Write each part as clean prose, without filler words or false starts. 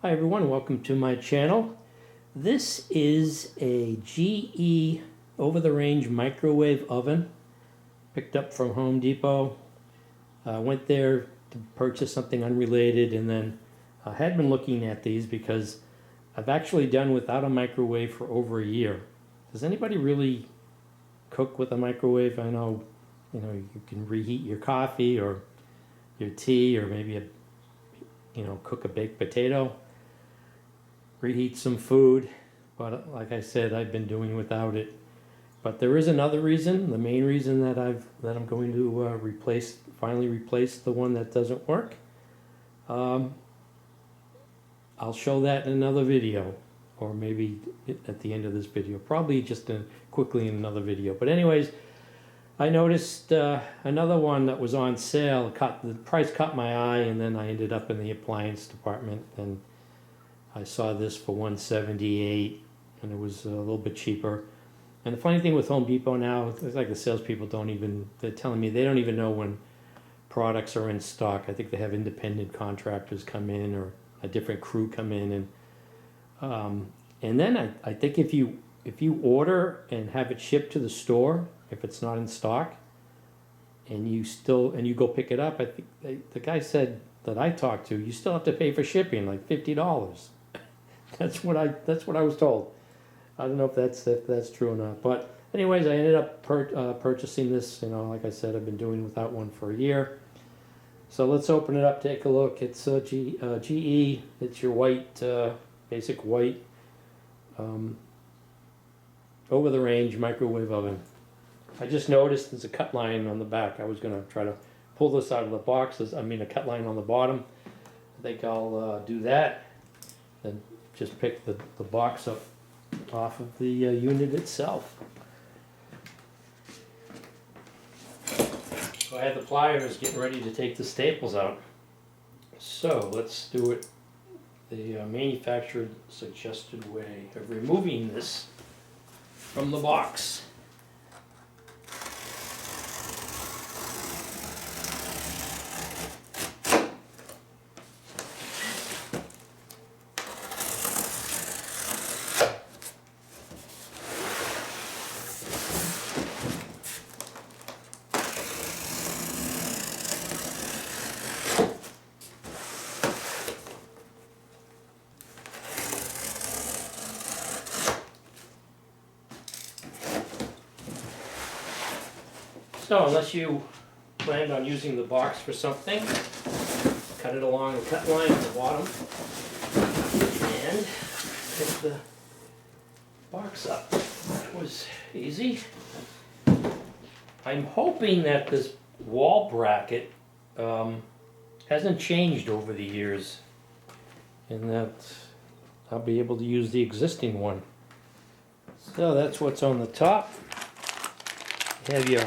Hi everyone, welcome to my channel. This is a GE over-the-range microwave oven picked up from Home Depot. Went there to purchase something unrelated, and then I had been looking at these because I've actually done without a microwave for over a year. Does anybody really cook with a microwave? I know, you can reheat your coffee or your tea, or maybe cook a baked potato, reheat some food, but like I said, I've been doing without it. But there is another reason, the main reason that I'm going to finally replace the one that doesn't work. I'll show that in another video, or maybe at the end of this video, probably just quickly in another video. But anyways, I noticed another one that was on sale. The price caught my eye, and then I ended up in the appliance department, and I saw this for $178, and it was a little bit cheaper. And the funny thing with Home Depot now, it's like the salespeople they're telling me they don't even know when products are in stock. I think they have independent contractors come in, or a different crew come in, and then I think if you order and have it shipped to the store, if it's not in stock, and you go pick it up, I think the guy said that I talked to, you still have to pay for shipping, like $50. That's what I was told. I don't know if that's true or not. But anyways, I ended up purchasing this. Like I said, I've been doing without one for a year. So let's open it up, take a look. It's GE. It's your white, basic white, over-the-range microwave oven. I just noticed there's a cut line on the back. I was going to try to pull this out of the box. A cut line on the bottom. I think I'll do that. Then just pick the box up off of the unit itself. So I had the pliers getting ready to take the staples out. So let's do it the manufacturer suggested way of removing this from the box. So unless you planned on using the box for something, cut it along the cut line at the bottom and pick the box up. That was easy. I'm hoping that this wall bracket hasn't changed over the years, and that I'll be able to use the existing one. So that's what's on the top. You have your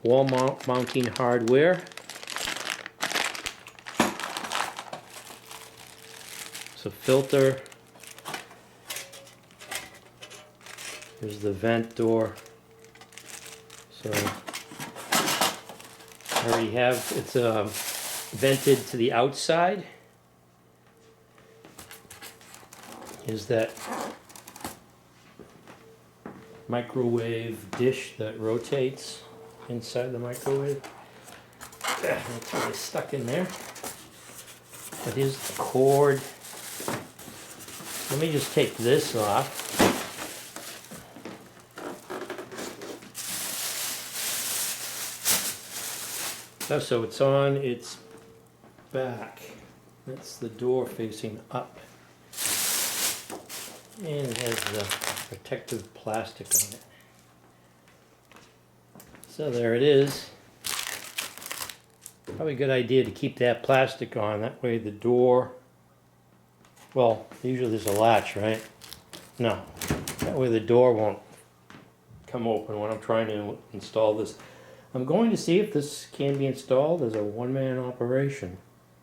wall mounting hardware. It's a filter. There's the vent door. So I already have it's vented to the outside. Is that microwave dish that rotates inside the microwave. That's really stuck in there. But here's the cord. Let me just take this off. So it's on its back. That's the door facing up. And it has the protective plastic on it. So there it is. Probably a good idea to keep that plastic on. That way the door, well, usually there's a latch, right? No. That way the door won't come open when I'm trying to install this. I'm going to see if this can be installed as a one-man operation.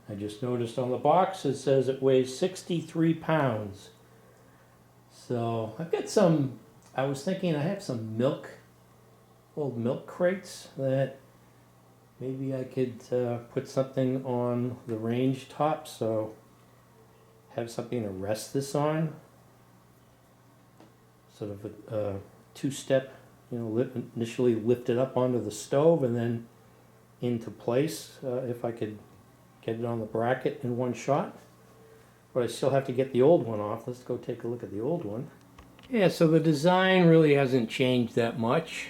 I just noticed on the box it says it weighs 63 pounds. So I've got some, I was thinking I have some old milk crates that maybe I could put something on the range top, so have something to rest this on. Sort of a two-step, initially lift it up onto the stove and then into place, if I could get it on the bracket in one shot. But I still have to get the old one off. Let's go take a look at the old one. Yeah, so the design really hasn't changed that much.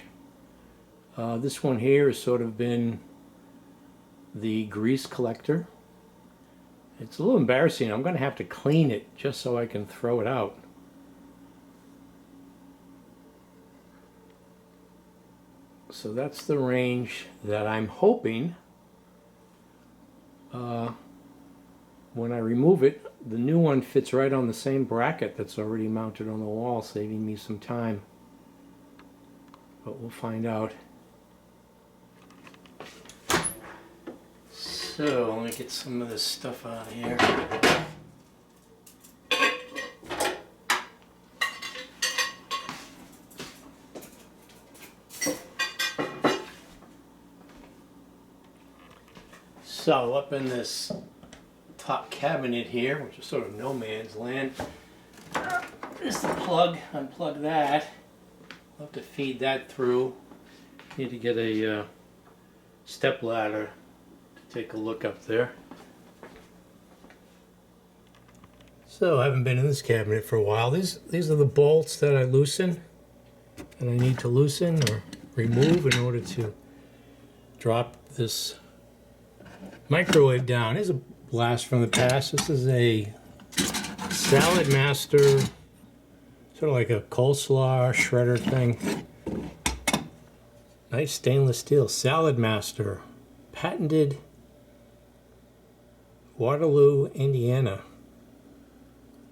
This one here has sort of been the grease collector. It's a little embarrassing. I'm going to have to clean it just so I can throw it out. So that's the range that I'm hoping when I remove it, the new one fits right on the same bracket that's already mounted on the wall, saving me some time. But we'll find out. So let me get some of this stuff out of here. So up in this top cabinet here, which is sort of no man's land, is the plug. Unplug that. I'll have to feed that through. Need to get a step ladder to take a look up there. So I haven't been in this cabinet for a while. These are the bolts that I loosen, and I need to loosen or remove in order to drop this microwave down. Here's a blast from the past. This is a Salad Master, sort of like a coleslaw shredder thing. Nice stainless steel. Salad Master, patented, Waterloo, Indiana.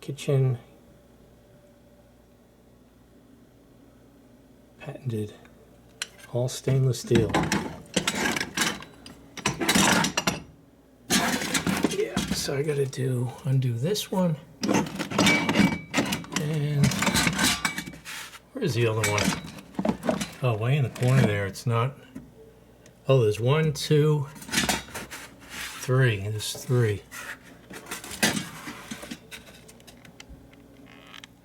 Kitchen, patented, all stainless steel. So I gotta undo this one. And where's the other one? Oh, way in the corner there. It's not. Oh, there's 1, 2, 3. There's 3.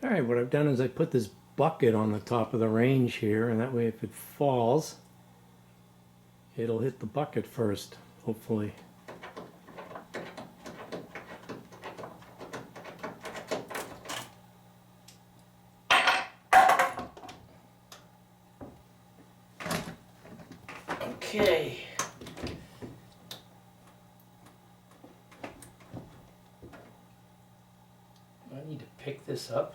All right, what I've done is I put this bucket on the top of the range here, and that way if it falls, it'll hit the bucket first, hopefully. Okay. I need to pick this up.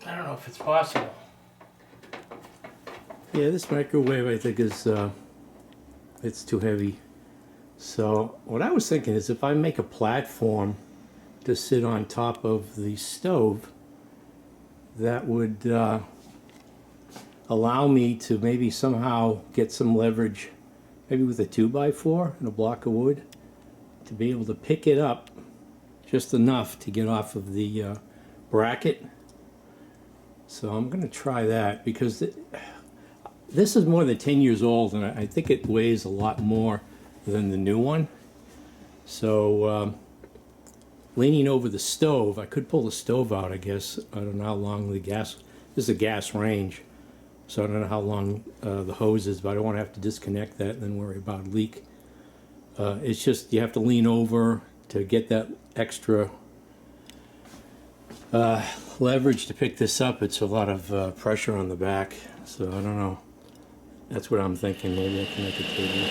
I don't know if it's possible. Yeah, this microwave I think is it's too heavy. So what I was thinking is if I make a platform to sit on top of the stove, that would allow me to maybe somehow get some leverage, maybe with a 2x4 and a block of wood, to be able to pick it up just enough to get off of the bracket. So I'm going to try that because this is more than 10 years old, and I think it weighs a lot more than the new one. So leaning over the stove, I could pull the stove out, I guess. I don't know how long the gas, this is a gas range, so I don't know how long the hose is, but I don't want to have to disconnect that and then worry about a leak. It's just you have to lean over to get that extra leverage to pick this up. It's a lot of pressure on the back, so I don't know. That's what I'm thinking. Maybe I can make a table.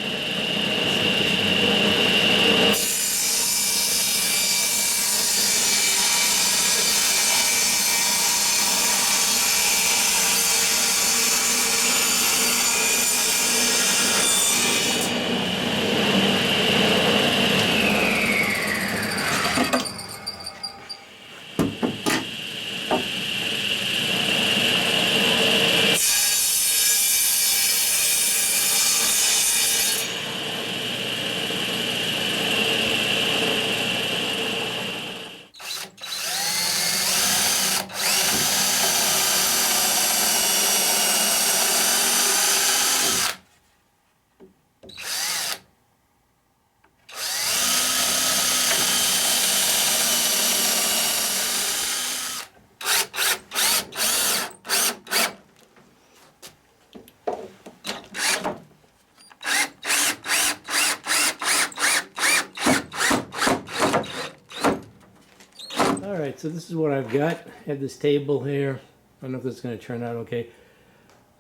Alright, so this is what I've got. I have this table here. I don't know if this is going to turn out okay.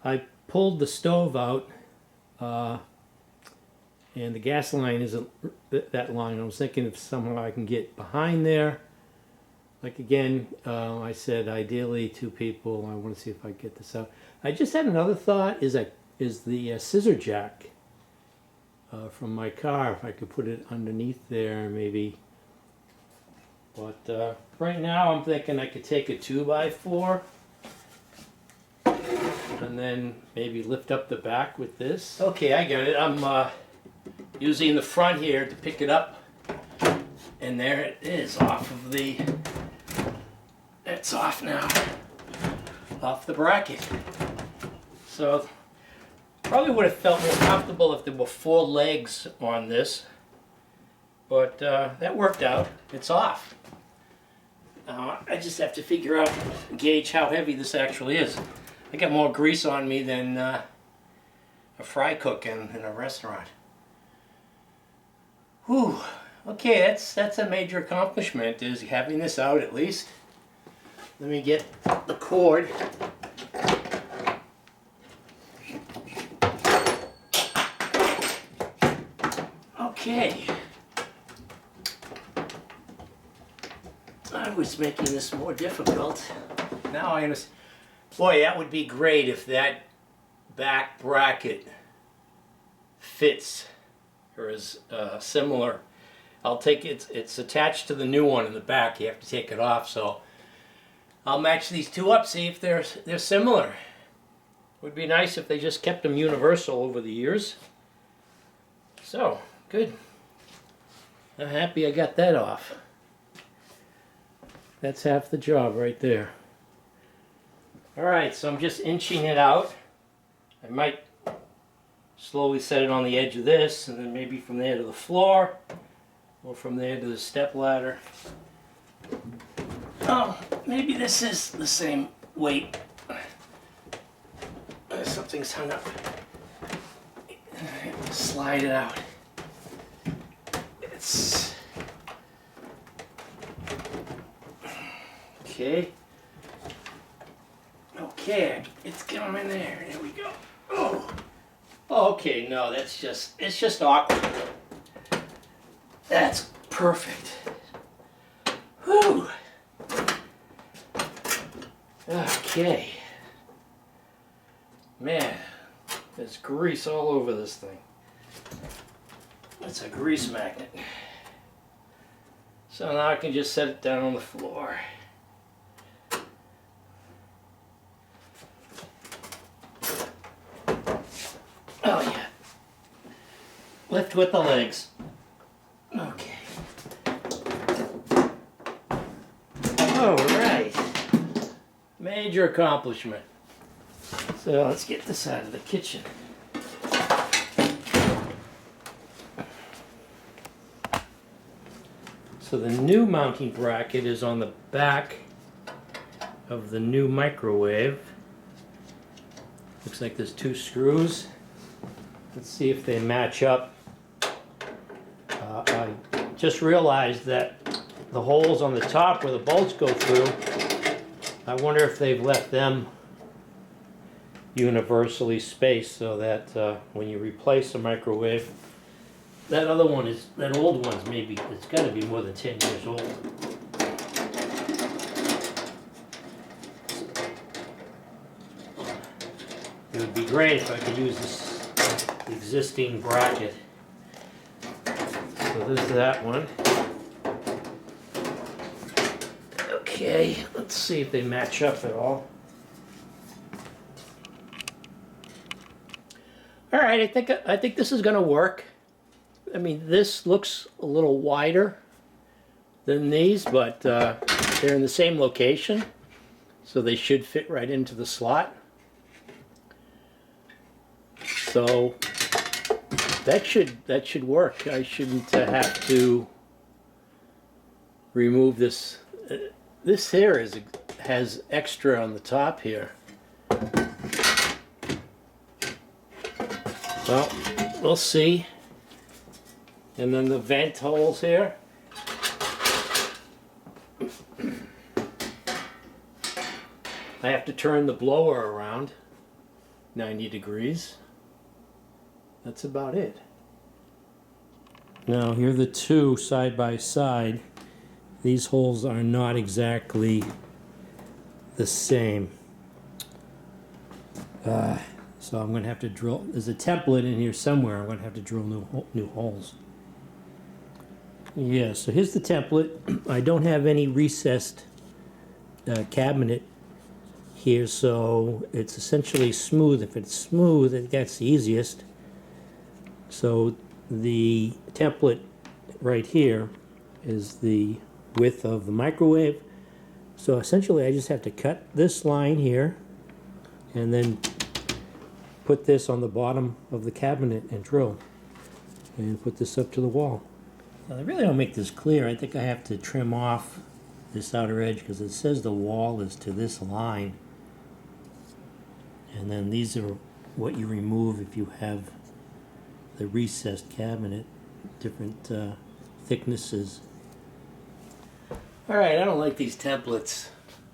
I pulled the stove out, and the gas line isn't that long. I was thinking if somehow I can get behind there. Like again, I said ideally 2 people. I want to see if I get this out. I just had another thought, is the scissor jack from my car, if I could put it underneath there maybe. But right now I'm thinking I could take a 2x4 and then maybe lift up the back with this. Okay, I got it. I'm using the front here to pick it up, and there it is off of the, it's off now, off the bracket. So probably would have felt more comfortable if there were 4 legs on this, but that worked out. It's off. I just have to figure out, gauge how heavy this actually is. I got more grease on me than a fry cook in a restaurant. Whew. Okay, that's a major accomplishment, is having this out at least. Let me get the cord. Okay. I was making this more difficult. Now I understand. Boy, that would be great if that back bracket fits or is similar. I'll take it. It's attached to the new one in the back. You have to take it off. So I'll match these 2 up. See if they're similar. Would be nice if they just kept them universal over the years. So good. I'm happy I got that off. That's half the job right there. Alright, so I'm just inching it out. I might slowly set it on the edge of this, and then maybe from there to the floor, or from there to the step ladder. Oh, maybe this is the same weight. Something's hung up. Slide it out. It's... Okay. Okay, it's coming there. There we go. Oh. Okay, no, it's just awkward. That's perfect. Whew. Okay. Man, there's grease all over this thing. It's a grease magnet. So now I can just set it down on the floor. Oh yeah. Lift with the legs. Okay. Alright. Major accomplishment. So let's get this out of the kitchen. So the new mounting bracket is on the back of the new microwave. Looks like there's 2 screws. Let's see if they match up. I just realized that the holes on the top where the bolts go through, I wonder if they've left them universally spaced so that when you replace a microwave, that other one is, that old one's maybe, it's got to be more than 10 years old. It would be great if I could use this existing bracket. So there's that one. Okay, let's see if they match up at all. All right, I think this is going to work. I mean, this looks a little wider than these, but they're in the same location, so they should fit right into the slot. So that should work. I shouldn't have to remove this. This here has extra on the top here. Well, we'll see. And then the vent holes here. I have to turn the blower around 90 degrees. That's about it. Now here are the two side by side. These holes are not exactly the same. So I'm going to have to drill. There's a template in here somewhere. I'm going to have to drill new holes. Yeah, so here's the template. I don't have any recessed cabinet here, so it's essentially smooth. If it's smooth, that's the easiest. So the template right here is the width of the microwave. So essentially I just have to cut this line here and then put this on the bottom of the cabinet and drill and put this up to the wall. Now, I really don't make this clear. I think I have to trim off this outer edge because it says the wall is to this line, and then these are what you remove if you have the recessed cabinet, different thicknesses. Alright, I don't like these templates.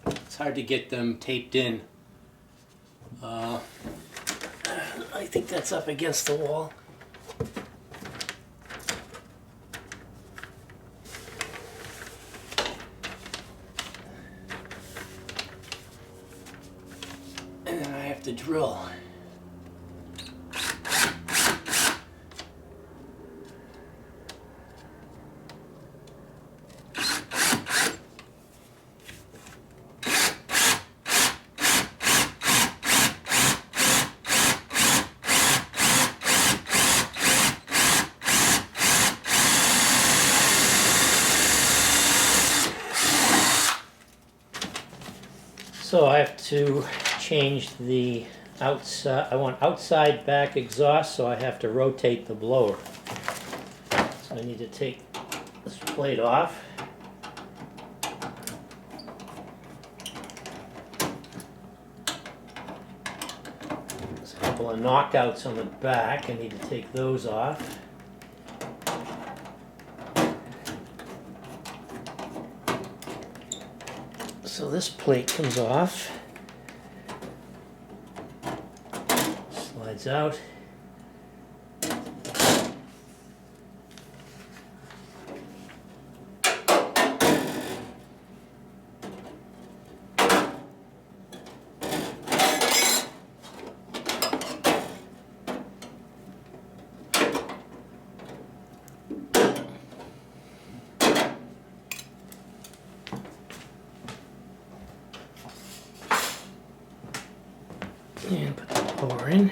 It's hard to get them taped in. I think that's up against the wall. And then I have to drill. So I have to change the outside. I want outside back exhaust, so I have to rotate the blower. So I need to take this plate off. There's a couple of knockouts on the back. I need to take those off. So this plate comes off, slides out. And put the blower in.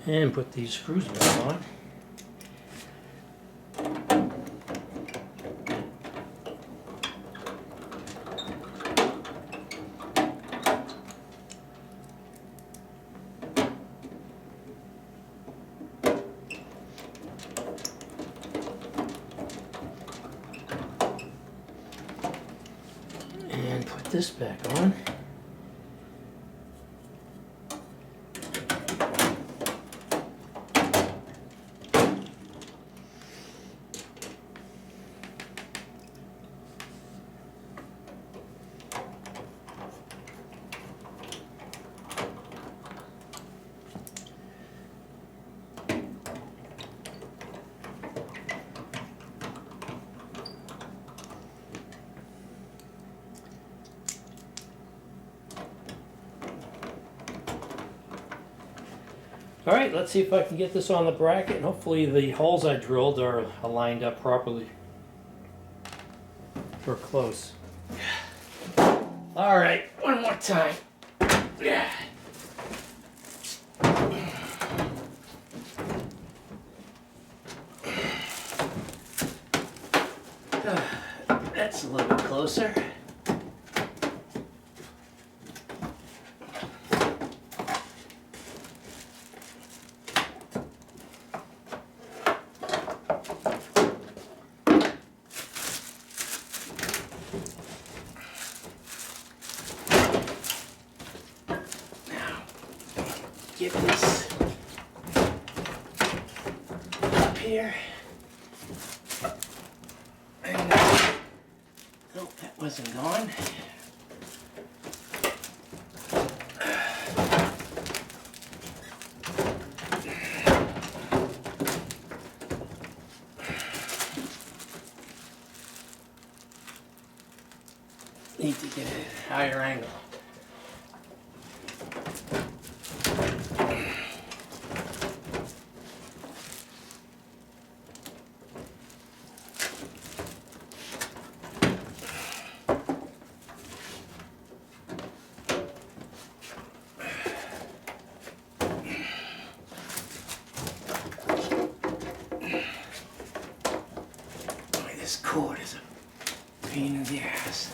And put these screws back on. And put this back on. Alright, let's see if I can get this on the bracket, and hopefully the holes I drilled are aligned up properly. Or close. Alright, one more time. Yeah. That's a little bit closer. get this up here. And, nope, that wasn't gone. Need to get a higher angle. Boy, this cord is a pain in the ass.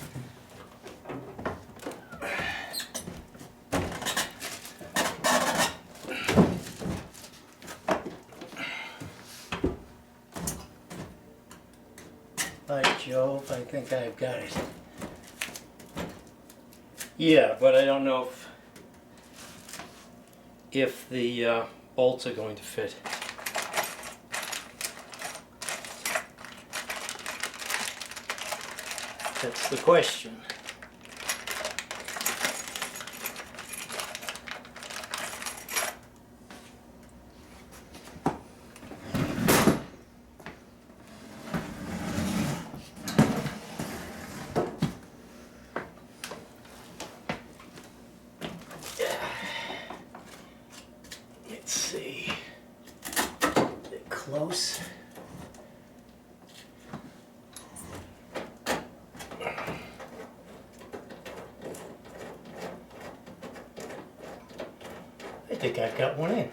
By Jove, I think I've got it. Yeah, but I don't know if the bolts are going to fit. That's the question. Let's see. Get close. I think I've got one in.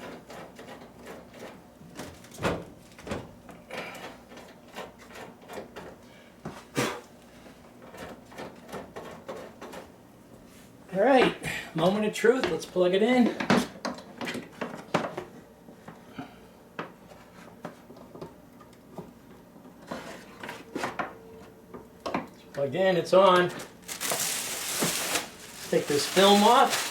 All right, moment of truth. Let's plug it in. It's plugged in, it's on. Let's take this film off.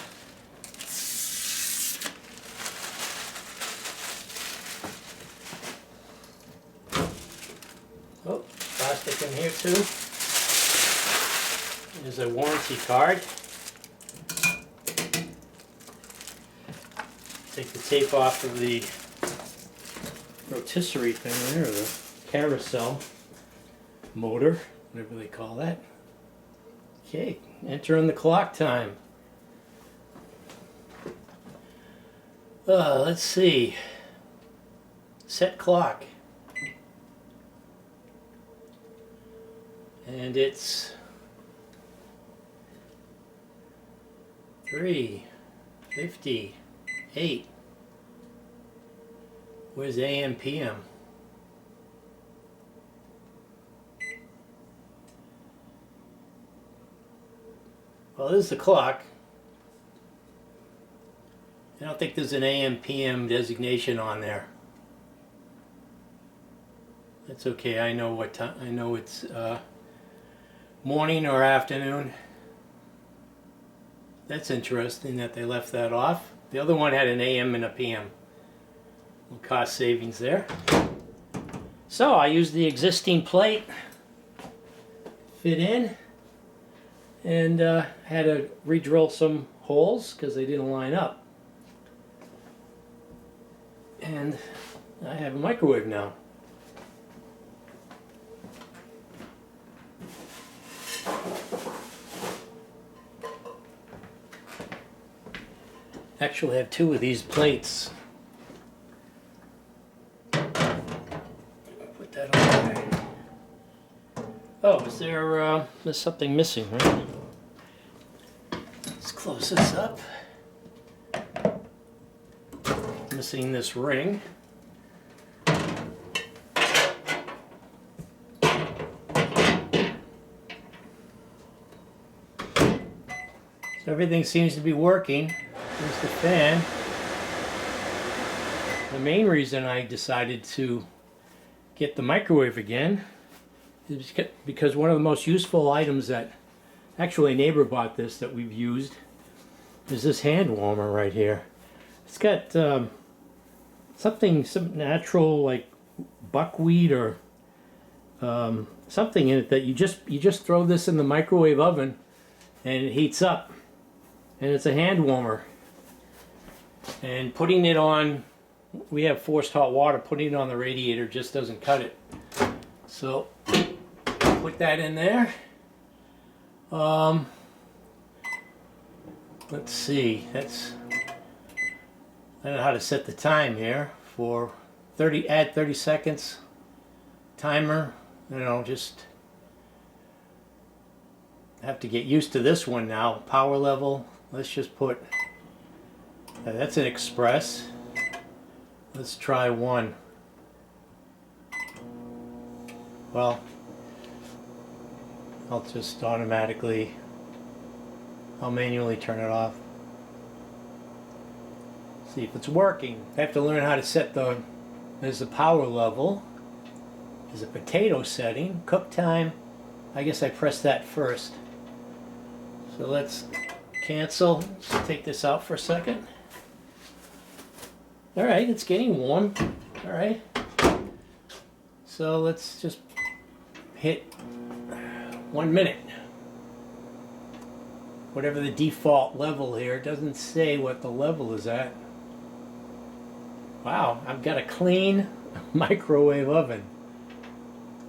Oh, plastic in here too. There's a warranty card. Take the tape off of the rotisserie thing there, or the carousel motor, whatever they call that. Okay, enter in the clock time. Let's see. Set clock. And it's 3:58. Where's AM PM? Well, this is the clock. I don't think there's an AM PM designation on there. That's okay. I know what time. I know it's morning or afternoon. That's interesting that they left that off. The other one had an AM and a PM. Little cost savings there. So I used the existing plate, fit in, and had to re-drill some holes because they didn't line up. And I have a microwave now. Actually, I have two of these plates. Put that on there. Oh, is there, there's something missing, right? Let's close this up. Missing this ring. So everything seems to be working. There's the fan. The main reason I decided to get the microwave again is because one of the most useful items that, actually a neighbor bought this that we've used, is this hand warmer right here. It's got some natural like buckwheat or something in it that you just throw this in the microwave oven and it heats up, and it's a hand warmer. And putting it on, we have forced hot water, putting it on the radiator just doesn't cut it. So put that in there. Let's see, I don't know how to set the time here for 30, add 30 seconds timer. You know, just have to get used to this one now. Power level, let's just put, that's an express. Let's try 1. Well, I'll just automatically, I'll manually turn it off. See if it's working. I have to learn how to set there's the power level. There's a potato setting. Cook time, I guess I pressed that first. So let's cancel. Let's take this out for a second. Alright, it's getting warm. Alright. So let's just hit 1 minute. Whatever the default level here, it doesn't say what the level is at. Wow, I've got a clean microwave oven.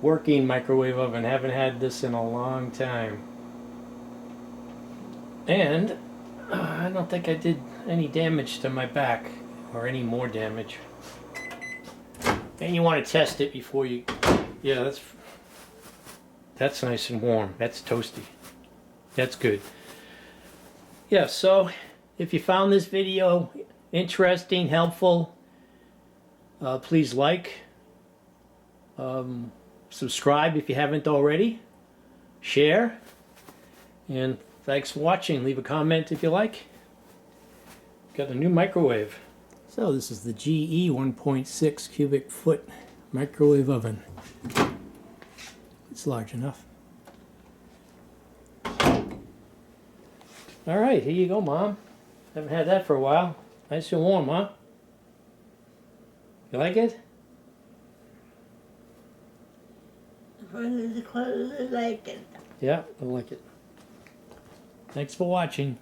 Working microwave oven. Haven't had this in a long time. And I don't think I did any damage to my back, or any more damage. And you want to test it before you, yeah, that's nice and warm. That's toasty. That's good. Yeah, so if you found this video interesting, helpful, please like, subscribe if you haven't already, share, and thanks for watching. Leave a comment if you like. Got a new microwave. So this is the GE 1.6 cubic foot microwave oven. It's large enough. All right, here you go, Mom. Haven't had that for a while. Nice and warm, huh? You like it? I like it. Yeah, I like it. Thanks for watching.